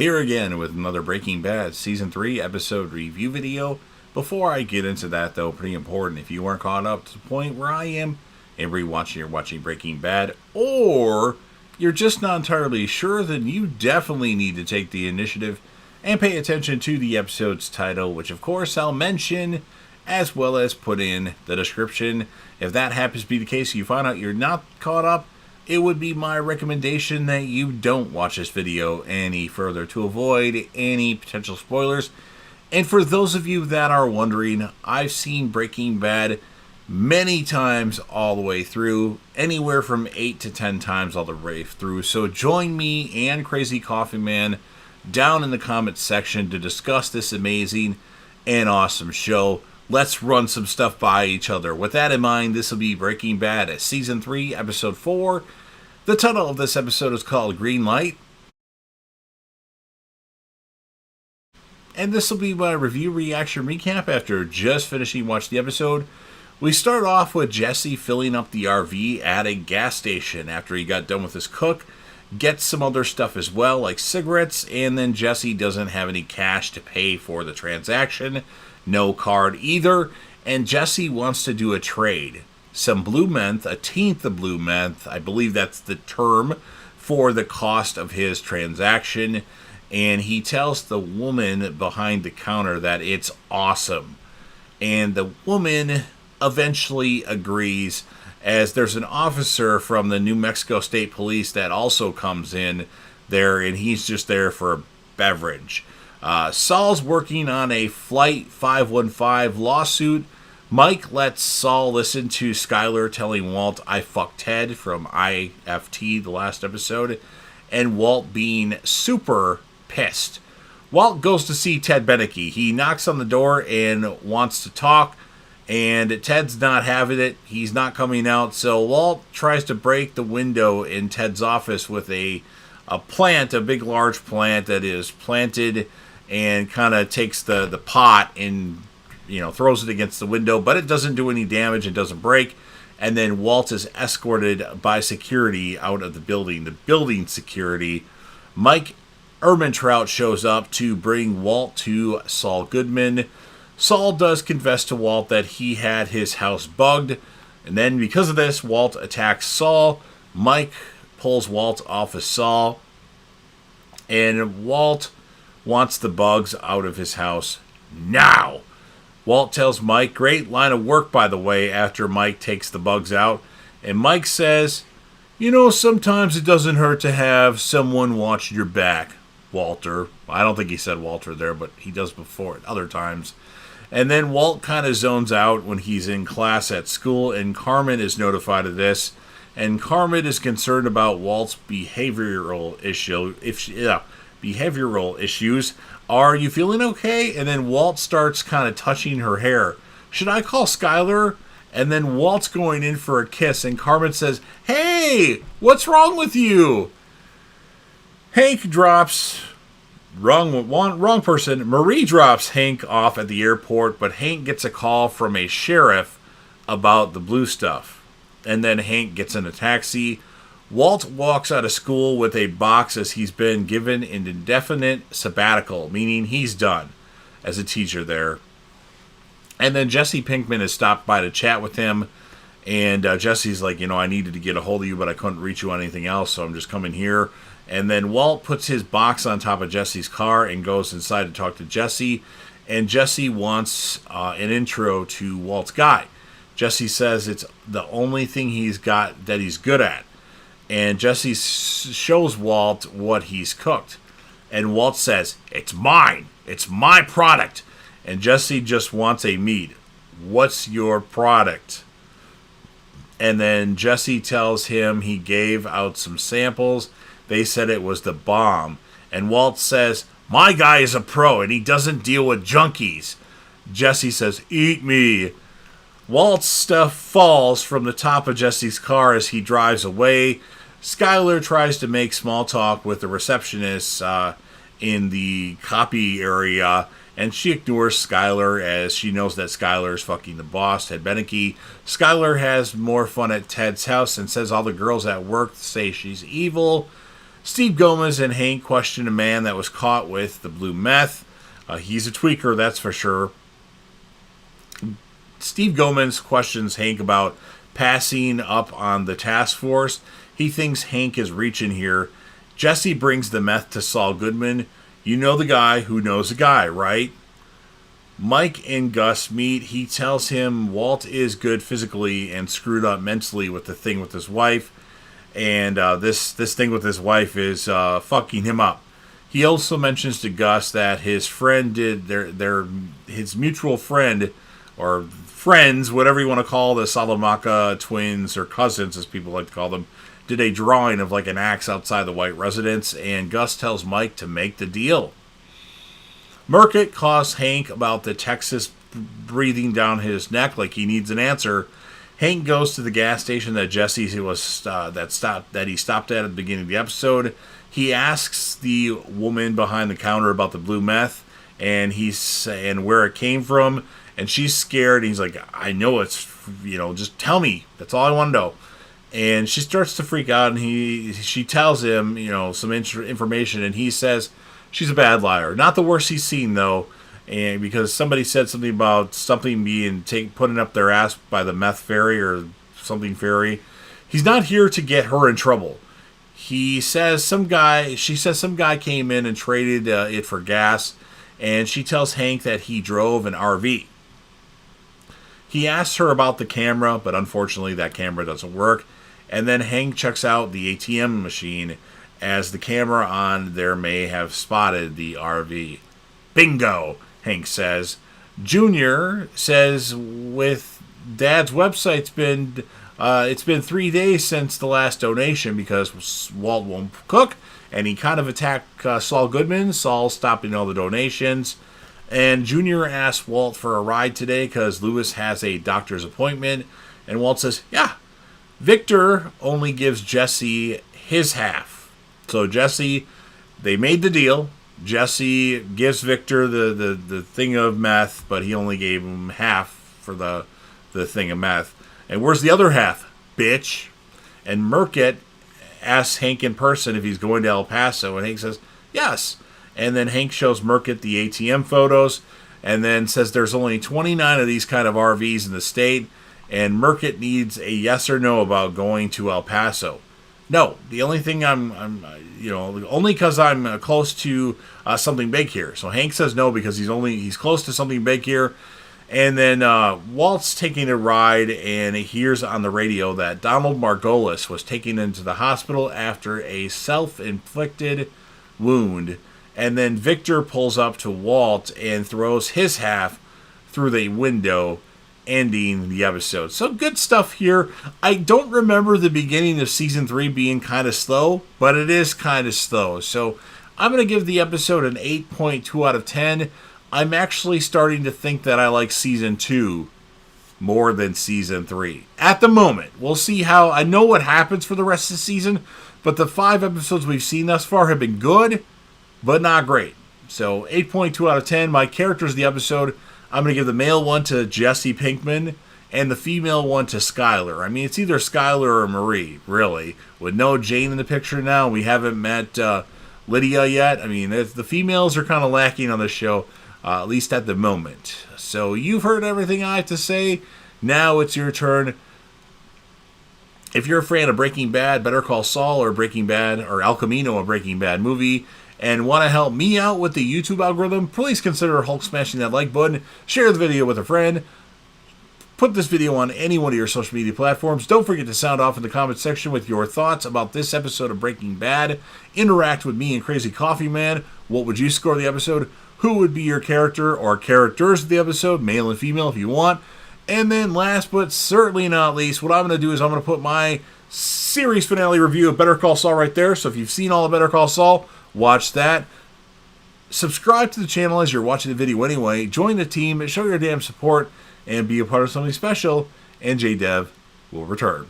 Here again with another Breaking Bad Season 3 episode review video. Before I get into that though, pretty important, if you weren't caught up to the point where I am, and you're watching Breaking Bad, or you're just not entirely sure, then you definitely need to take the initiative and pay attention to the episode's title, which of course I'll mention, as well as put in the description. If that happens to be the case, you find out you're not caught up, it would be my recommendation that you don't watch this video any further to avoid any potential spoilers. And for those of you that are wondering, I've seen Breaking Bad many times all the way through, anywhere from 8 to 10 times all the way through. So join me and Crazy Coffee Man down in the comments section to discuss this amazing and awesome show. Let's run some stuff by each other. With that in mind, this will be Breaking Bad Season 3, Episode 4. The title of this episode is called Green Light. And this will be my review, reaction, recap after just finishing watching the episode. We start off with Jesse filling up the RV at a gas station after he got done with his cook. Gets some other stuff as well, like cigarettes, and then Jesse doesn't have any cash to pay for the transaction. No card either, and Jesse wants to do a trade. Some blue meth, a tenth of blue meth, I believe that's the term for the cost of his transaction, and he tells the woman behind the counter that it's awesome. And the woman eventually agrees, as there's an officer from the New Mexico State Police that also comes in there, and he's just there for a beverage. Saul's working on a Flight 515 lawsuit. Mike lets Saul listen to Skyler telling Walt, "I fucked Ted" from I.F.T, the last episode, and Walt being super pissed. Walt goes to see Ted Beneke. He knocks on the door and wants to talk, and Ted's not having it. He's not coming out, so Walt tries to break the window in Ted's office with a plant, a big large plant that is planted, and kind of takes the pot and throws it against the window, but it doesn't do any damage and doesn't break. And then Walt is escorted by security out of the building security. Mike Ehrmantraut shows up to bring Walt to Saul Goodman. Saul does confess to Walt that he had his house bugged, and then because of this, Walt attacks Saul. Mike pulls Walt off of Saul, and Walt wants the bugs out of his house now. Walt tells Mike, great line of work by the way, after Mike takes the bugs out. And Mike says, sometimes it doesn't hurt to have someone watch your back, Walter. I don't think he said Walter there, but he does before at other times. And then Walt kind of zones out when he's in class at school, and Carmen is notified of this. And Carmen is concerned about Walt's behavioral issues. Are you feeling okay? And then Walt starts kind of touching her hair. Should I call Skyler? And then Walt's going in for a kiss, and Carmen says, "Hey, what's wrong with you?" Hank drops, wrong person. Marie drops Hank off at the airport, but Hank gets a call from a sheriff about the blue stuff. And then Hank gets in a taxi. Walt walks out of school with a box as he's been given an indefinite sabbatical, meaning he's done as a teacher there. And then Jesse Pinkman has stopped by to chat with him, and Jesse's like, I needed to get a hold of you, but I couldn't reach you on anything else, so I'm just coming here. And then Walt puts his box on top of Jesse's car and goes inside to talk to Jesse, and Jesse wants an intro to Walt's guy. Jesse says it's the only thing he's got that he's good at. And Jesse shows Walt what he's cooked. And Walt says, "It's mine. It's my product." And Jesse just wants a meat. "What's your product?" And then Jesse tells him he gave out some samples. They said it was the bomb. And Walt says, "My guy is a pro and he doesn't deal with junkies." Jesse says, "Eat me." Walt's stuff falls from the top of Jesse's car as he drives away. Skyler tries to make small talk with the receptionist in the copy area, and she ignores Skyler as she knows that Skyler is fucking the boss, Ted Beneke. Skyler has more fun at Ted's house and says all the girls at work say she's evil. Steve Gomez and Hank question a man that was caught with the blue meth. He's a tweaker, that's for sure. Steve Gomez questions Hank about passing up on the task force. He thinks Hank is reaching here. Jesse brings the meth to Saul Goodman. You know the guy who knows a guy, right? Mike and Gus meet. He tells him Walt is good physically and screwed up mentally with the thing with his wife. And this thing with his wife is fucking him up. He also mentions to Gus that his friend did his mutual friend, or friends, whatever you want to call the Salamanca twins, or cousins as people like to call them, did a drawing of like an axe outside the white residence, and Gus tells Mike to make the deal. Merkett calls Hank about the Texas breathing down his neck like he needs an answer. Hank goes to the gas station that Jesse that he stopped at the beginning of the episode. He asks the woman behind the counter about the blue meth and where it came from, and she's scared. He's like, I know it's, just tell me. That's all I want to know. And she starts to freak out, and she tells him, some information, and he says she's a bad liar. Not the worst he's seen, though, and because somebody said something about something being putting up their ass by the meth fairy or something fairy. He's not here to get her in trouble. She says some guy came in and traded it for gas, and she tells Hank that he drove an RV. He asks her about the camera, but unfortunately that camera doesn't work. And then Hank checks out the ATM machine, as the camera on there may have spotted the RV. Bingo, Hank says. Junior says with Dad's website, it's been 3 days since the last donation because Walt won't cook, and he kind of attacked Saul Goodman. Saul stopping all the donations. And Junior asks Walt for a ride today because Lewis has a doctor's appointment. And Walt says, yeah. Victor only gives Jesse his half. So Jesse, they made the deal. Jesse gives Victor the thing of meth, but he only gave him half for the thing of meth. And where's the other half, bitch? And Merkett asks Hank in person if he's going to El Paso, and Hank says, yes. And then Hank shows Merkett the ATM photos, and then says there's only 29 of these kind of RVs in the state, and Merkett needs a yes or no about going to El Paso. No, the only thing only because I'm close to something big here. So Hank says no because he's close to something big here. And then Walt's taking a ride, and he hears on the radio that Donald Margolis was taken into the hospital after a self-inflicted wound. And then Victor pulls up to Walt and throws his half through the window, ending the episode. So good stuff here. I don't remember the beginning of season 3 being kind of slow, but it is kind of slow. So I'm going to give the episode an 8.2 out of 10. I'm actually starting to think that I like season 2 more than season 3. At the moment, we'll see how. I know what happens for the rest of the season, but the 5 episodes we've seen thus far have been good, but not great. So 8.2 out of 10. My characters of the episode, I'm going to give the male one to Jesse Pinkman and the female one to Skylar. I mean, it's either Skylar or Marie, really. With no Jane in the picture now, we haven't met Lydia yet. I mean, the females are kind of lacking on the show, at least at the moment. So you've heard everything I have to say. Now it's your turn. If you're a fan of Breaking Bad, Better Call Saul, or Breaking Bad, or El Camino, a Breaking Bad movie, and want to help me out with the YouTube algorithm, please consider Hulk smashing that like button, share the video with a friend, put this video on any one of your social media platforms. Don't forget to sound off in the comments section with your thoughts about this episode of Breaking Bad. Interact with me and Crazy Coffee Man. What would you score the episode? Who would be your character or characters of the episode, male and female if you want. And then last but certainly not least, what I'm going to do is I'm going to put my series finale review of Better Call Saul right there. So if you've seen all of Better Call Saul, watch that. Subscribe to the channel as you're watching the video anyway. Join the team, show your damn support, and be a part of something special. And JDev will return.